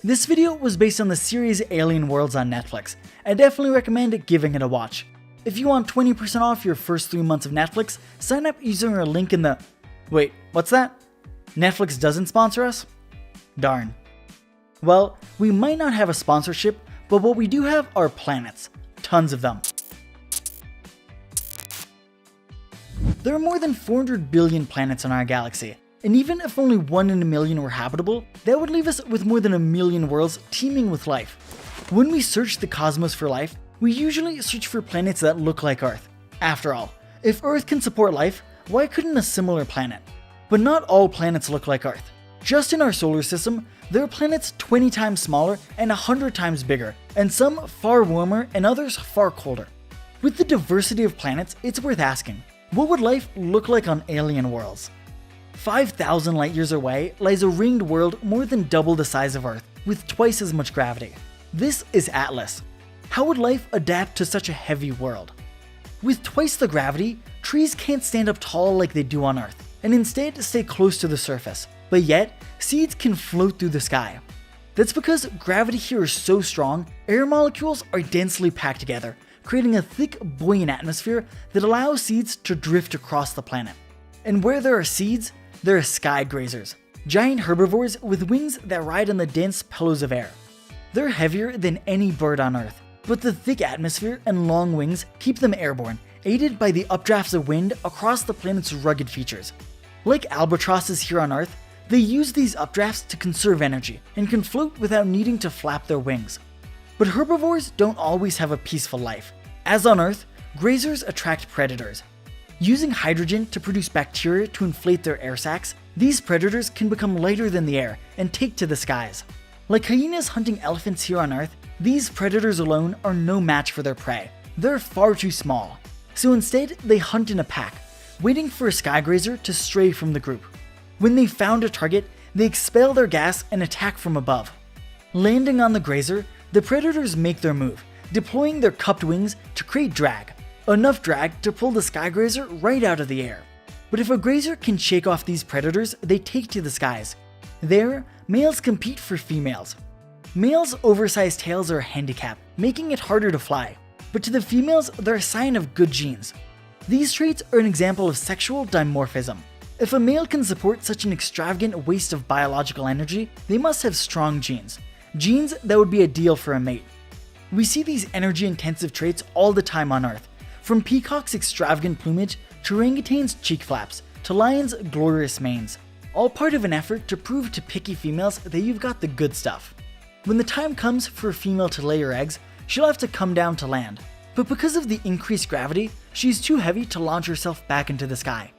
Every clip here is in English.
This video was based on the series Alien Worlds on Netflix. I definitely recommend giving it a watch. If you want 20% off your first 3 months of Netflix, sign up using our link in the... Wait, what's that? Netflix doesn't sponsor us? Darn. Well, we might not have a sponsorship, but what we do have are planets. Tons of them. There are more than 400 billion planets in our galaxy, and even if only 1 in a million were habitable, that would leave us with more than 1 million worlds teeming with life. When we search the cosmos for life, we usually search for planets that look like Earth. After all, if Earth can support life, why couldn't a similar planet? But not all planets look like Earth. Just in our solar system, there are planets 20 times smaller and 100 times bigger, and some far warmer and others far colder. With the diversity of planets, it's worth asking, what would life look like on alien worlds? 5,000 light years away lies a ringed world more than double the size of Earth, with twice as much gravity. This is Atlas. How would life adapt to such a heavy world? With twice the gravity, trees can't stand up tall like they do on Earth, and instead stay close to the surface. But yet, seeds can float through the sky. That's because gravity here is so strong, air molecules are densely packed together, creating a thick, buoyant atmosphere that allows seeds to drift across the planet. And where there are seeds, there are sky grazers, giant herbivores with wings that ride on the dense pillows of air. They're heavier than any bird on Earth, but the thick atmosphere and long wings keep them airborne, aided by the updrafts of wind across the planet's rugged features. Like albatrosses here on Earth, they use these updrafts to conserve energy and can float without needing to flap their wings. But herbivores don't always have a peaceful life. As on Earth, grazers attract predators. Using hydrogen to produce bacteria to inflate their air sacs, these predators can become lighter than the air and take to the skies. Like hyenas hunting elephants here on Earth, these predators alone are no match for their prey. They're far too small. So instead, they hunt in a pack, waiting for a sky grazer to stray from the group. When they've found a target, they expel their gas and attack from above. Landing on the grazer, the predators make their move, deploying their cupped wings to create drag. Enough drag to pull the sky grazer right out of the air. But if a grazer can shake off these predators, they take to the skies. There, males compete for females. Males' oversized tails are a handicap, making it harder to fly. But to the females, they're a sign of good genes. These traits are an example of sexual dimorphism. If a male can support such an extravagant waste of biological energy, they must have strong genes. Genes that would be ideal for a mate. We see these energy-intensive traits all the time on Earth, from peacocks' extravagant plumage to orangutans' cheek flaps to lions' glorious manes, all part of an effort to prove to picky females that you've got the good stuff. When the time comes for a female to lay her eggs, she'll have to come down to land, but because of the increased gravity, she's too heavy to launch herself back into the sky.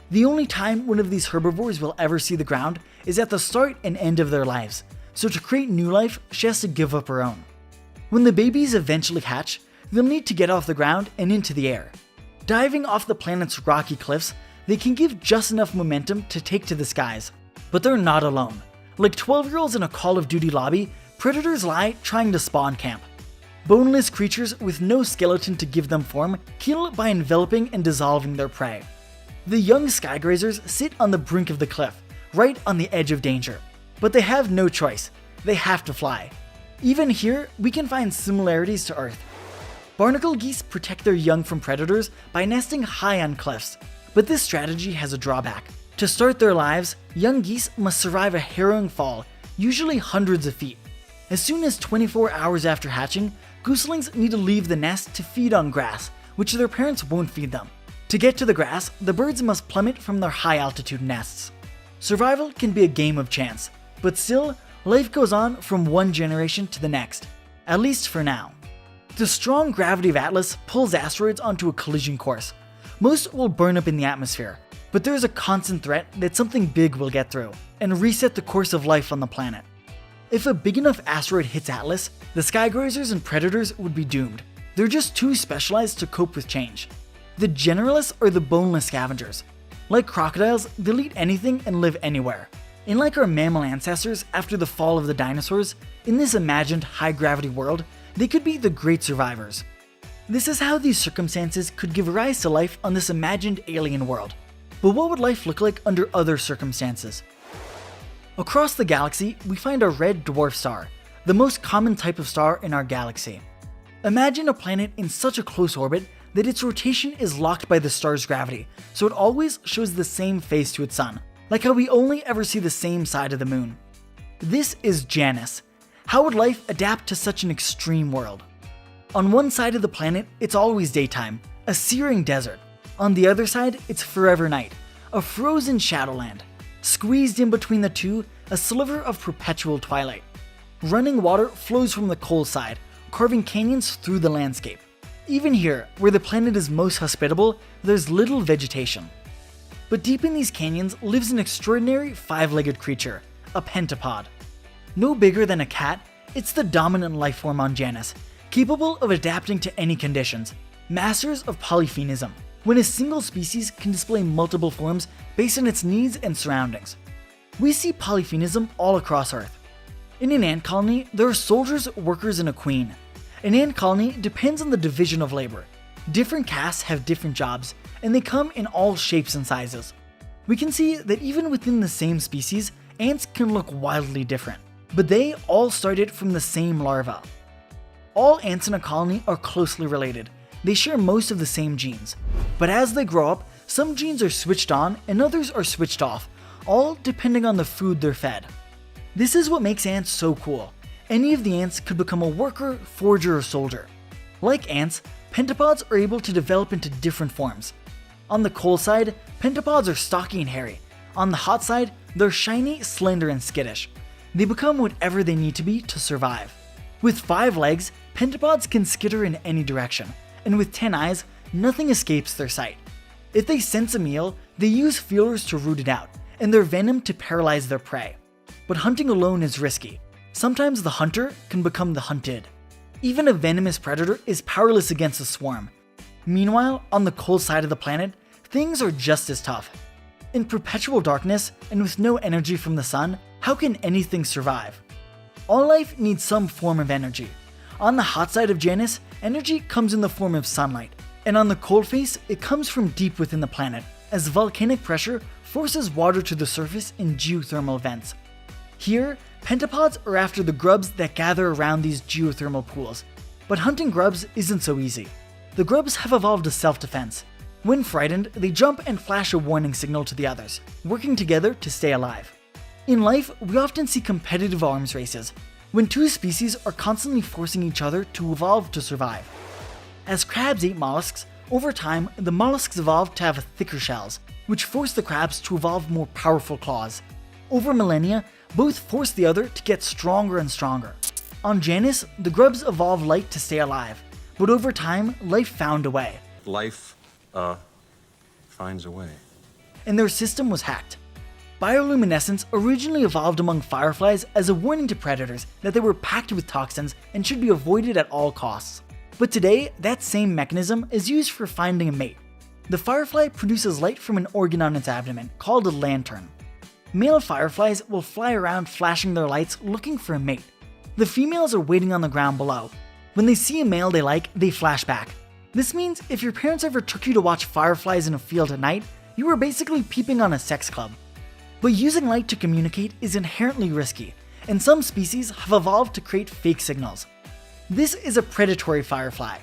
The only time one of these herbivores will ever see the ground is at the start and end of their lives, so to create new life, she has to give up her own. When the babies eventually hatch, they'll need to get off the ground and into the air. Diving off the planet's rocky cliffs, they can give just enough momentum to take to the skies. But they're not alone. Like 12-year-olds in a Call of Duty lobby, predators lie trying to spawn camp. Boneless creatures with no skeleton to give them form kill by enveloping and dissolving their prey. The young skygrazers sit on the brink of the cliff, right on the edge of danger. But they have no choice. They have to fly. Even here, we can find similarities to Earth. Barnacle geese protect their young from predators by nesting high on cliffs, but this strategy has a drawback. To start their lives, young geese must survive a harrowing fall, usually hundreds of feet. As soon as 24 hours after hatching, goslings need to leave the nest to feed on grass, which their parents won't feed them. To get to the grass, the birds must plummet from their high-altitude nests. Survival can be a game of chance, but still, life goes on from one generation to the next, at least for now. The strong gravity of Atlas pulls asteroids onto a collision course. Most will burn up in the atmosphere, but there is a constant threat that something big will get through and reset the course of life on the planet. If a big enough asteroid hits Atlas, the skygrazers and predators would be doomed. They're just too specialized to cope with change. The generalists are the boneless scavengers. Like crocodiles, they'll eat anything and live anywhere. And like our mammal ancestors after the fall of the dinosaurs, in this imagined high-gravity world, they could be the great survivors. This is how these circumstances could give rise to life on this imagined alien world. But what would life look like under other circumstances? Across the galaxy, we find a red dwarf star, the most common type of star in our galaxy. Imagine a planet in such a close orbit that its rotation is locked by the star's gravity, so it always shows the same face to its sun, like how we only ever see the same side of the moon. This is Janus. How would life adapt to such an extreme world? On one side of the planet, it's always daytime, a searing desert. On the other side, it's forever night, a frozen shadowland. Squeezed in between the two, a sliver of perpetual twilight. Running water flows from the cold side, carving canyons through the landscape. Even here, where the planet is most hospitable, there's little vegetation. But deep in these canyons lives an extraordinary five-legged creature, a pentapod. No bigger than a cat, it's the dominant life form on Janus, capable of adapting to any conditions, masters of polyphenism, when a single species can display multiple forms based on its needs and surroundings. We see polyphenism all across Earth. In an ant colony, there are soldiers, workers, and a queen. An ant colony depends on the division of labor. Different castes have different jobs, and they come in all shapes and sizes. We can see that even within the same species, ants can look wildly different, but they all started from the same larva. All ants in a colony are closely related. They share most of the same genes, but as they grow up, some genes are switched on and others are switched off, all depending on the food they're fed. This is what makes ants so cool. Any of the ants could become a worker, forger, or soldier. Like ants, pentapods are able to develop into different forms. On the cold side, pentapods are stocky and hairy. On the hot side, they're shiny, slender, and skittish. They become whatever they need to be to survive. With 5 legs, pentapods can skitter in any direction, and with 10 eyes, nothing escapes their sight. If they sense a meal, they use feelers to root it out, and their venom to paralyze their prey. But hunting alone is risky. Sometimes the hunter can become the hunted. Even a venomous predator is powerless against a swarm. Meanwhile, on the cold side of the planet, things are just as tough. In perpetual darkness, and with no energy from the sun, how can anything survive? All life needs some form of energy. On the hot side of Janus, energy comes in the form of sunlight, and on the cold face, it comes from deep within the planet, as volcanic pressure forces water to the surface in geothermal vents. Here, pentapods are after the grubs that gather around these geothermal pools, but hunting grubs isn't so easy. The grubs have evolved a self-defense. When frightened, they jump and flash a warning signal to the others, working together to stay alive. In life, we often see competitive arms races, when two species are constantly forcing each other to evolve to survive. As crabs ate mollusks, over time, the mollusks evolved to have thicker shells, which forced the crabs to evolve more powerful claws. Over millennia, both forced the other to get stronger and stronger. On Janus, the grubs evolved light to stay alive, but over time, life found a way. Life, finds a way. And their system was hacked. Bioluminescence originally evolved among fireflies as a warning to predators that they were packed with toxins and should be avoided at all costs. But today, that same mechanism is used for finding a mate. The firefly produces light from an organ on its abdomen, called a lantern. Male fireflies will fly around flashing their lights looking for a mate. The females are waiting on the ground below. When they see a male they like, they flash back. This means if your parents ever took you to watch fireflies in a field at night, you were basically peeping on a sex club. But using light to communicate is inherently risky, and some species have evolved to create fake signals. This is a predatory firefly.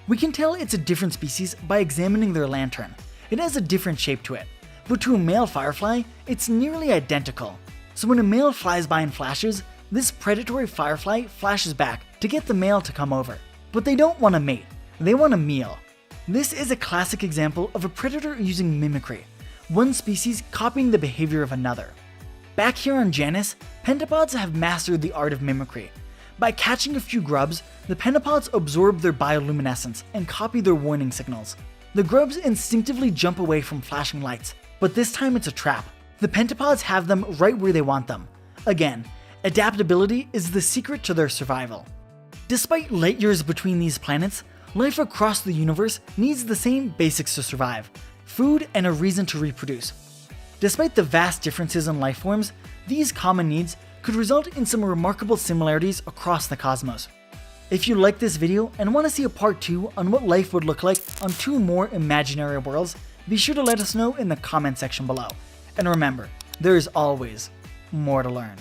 We can tell it's a different species by examining their lantern. It has a different shape to it, but to a male firefly, it's nearly identical. So when a male flies by and flashes, this predatory firefly flashes back to get the male to come over. But they don't want a mate, they want a meal. This is a classic example of a predator using mimicry, one species copying the behavior of another. Back here on Janus, pentapods have mastered the art of mimicry. By catching a few grubs, the pentapods absorb their bioluminescence and copy their warning signals. The grubs instinctively jump away from flashing lights, but this time it's a trap. The pentapods have them right where they want them. Again, adaptability is the secret to their survival. Despite light years between these planets, life across the universe needs the same basics to survive: food and a reason to reproduce. Despite the vast differences in life forms, these common needs could result in some remarkable similarities across the cosmos. If you like this video and want to see a part 2 on what life would look like on 2 more imaginary worlds, be sure to let us know in the comment section below. And remember, there is always more to learn.